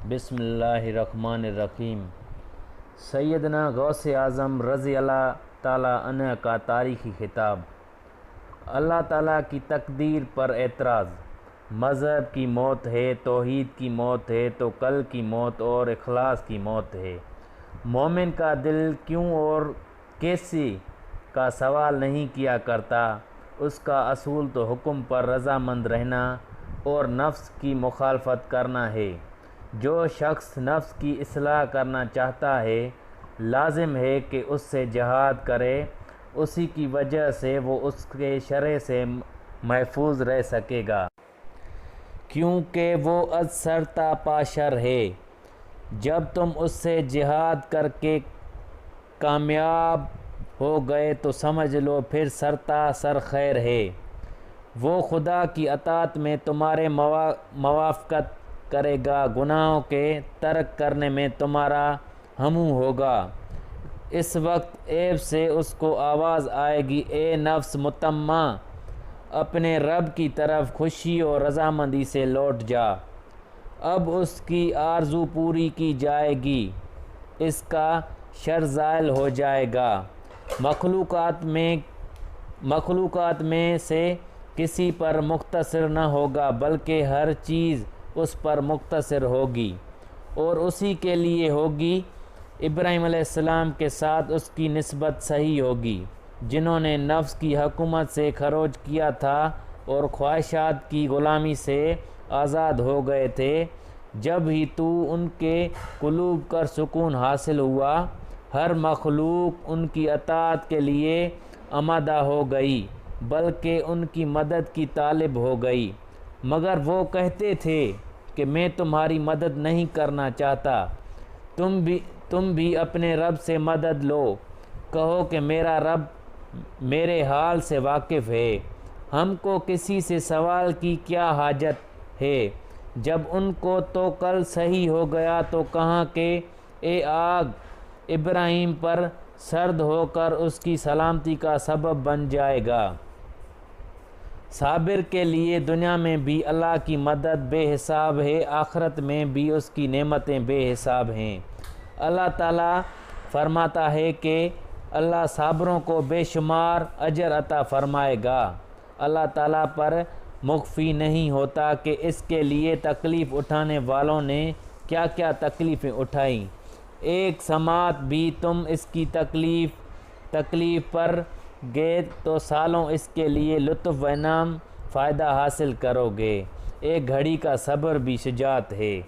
بسم اللہ الرحمن الرحیم۔ سیدنا غوث اعظم رضی اللہ تعالیٰ عنہ کا تاریخی خطاب۔ اللہ تعالیٰ کی تقدیر پر اعتراض۔ مذہب کی موت ہے، توحید کی موت ہے تو کل کی موت اور اخلاص کی موت ہے۔ مومن کا دل کیوں اور کیسے کا سوال نہیں کیا کرتا، اس کا اصول تو حکم پر رضامند رہنا اور نفس کی مخالفت کرنا ہے۔ جو شخص نفس کی اصلاح کرنا چاہتا ہے، لازم ہے کہ اس سے جہاد کرے، اسی کی وجہ سے وہ اس کے شر سے محفوظ رہ سکے گا، کیونکہ وہ از سرتا پا شر ہے۔ جب تم اس سے جہاد کر کے کامیاب ہو گئے تو سمجھ لو پھر سرتا سر خیر ہے۔ وہ خدا کی اطاعت میں تمہارے موافقت کرے گا، گناہوں کے ترک کرنے میں تمہارا ہمو ہوگا۔ اس وقت عیب سے اس کو آواز آئے گی، اے نفس مطمع، اپنے رب کی طرف خوشی اور رضامندی سے لوٹ جا۔ اب اس کی آرزو پوری کی جائے گی، اس کا شر زائل ہو جائے گا۔ مخلوقات میں سے کسی پر مقتصر نہ ہوگا، بلکہ ہر چیز اس پر مقتصر ہوگی اور اسی کے لیے ہوگی۔ ابراہیم علیہ السلام کے ساتھ اس کی نسبت صحیح ہوگی، جنہوں نے نفس کی حکومت سے خروج کیا تھا اور خواہشات کی غلامی سے آزاد ہو گئے تھے۔ جب ہی تو ان کے قلوب کر سکون حاصل ہوا، ہر مخلوق ان کی اطاعت کے لیے آمادہ ہو گئی، بلکہ ان کی مدد کی طالب ہو گئی۔ مگر وہ کہتے تھے کہ میں تمہاری مدد نہیں کرنا چاہتا، تم بھی اپنے رب سے مدد لو۔ کہو کہ میرا رب میرے حال سے واقف ہے، ہم کو کسی سے سوال کی کیا حاجت ہے۔ جب ان کو تو کل صحیح ہو گیا تو کہاں کہ اے آگ ابراہیم پر سرد ہو کر اس کی سلامتی کا سبب بن جائے گا۔ صابر کے لیے دنیا میں بھی اللہ کی مدد بے حساب ہے، آخرت میں بھی اس کی نعمتیں بے حساب ہیں۔ اللہ تعالیٰ فرماتا ہے کہ اللہ صابروں کو بے شمار اجر عطا فرمائے گا۔ اللہ تعالیٰ پر مخفی نہیں ہوتا کہ اس کے لیے تکلیف اٹھانے والوں نے کیا کیا تکلیفیں اٹھائیں۔ ایک سماعت بھی تم اس کی تکلیف پر گے تو سالوں اس کے لیے لطف و انعام فائدہ حاصل کرو گے۔ ایک گھڑی کا صبر بھی شجاعت ہے۔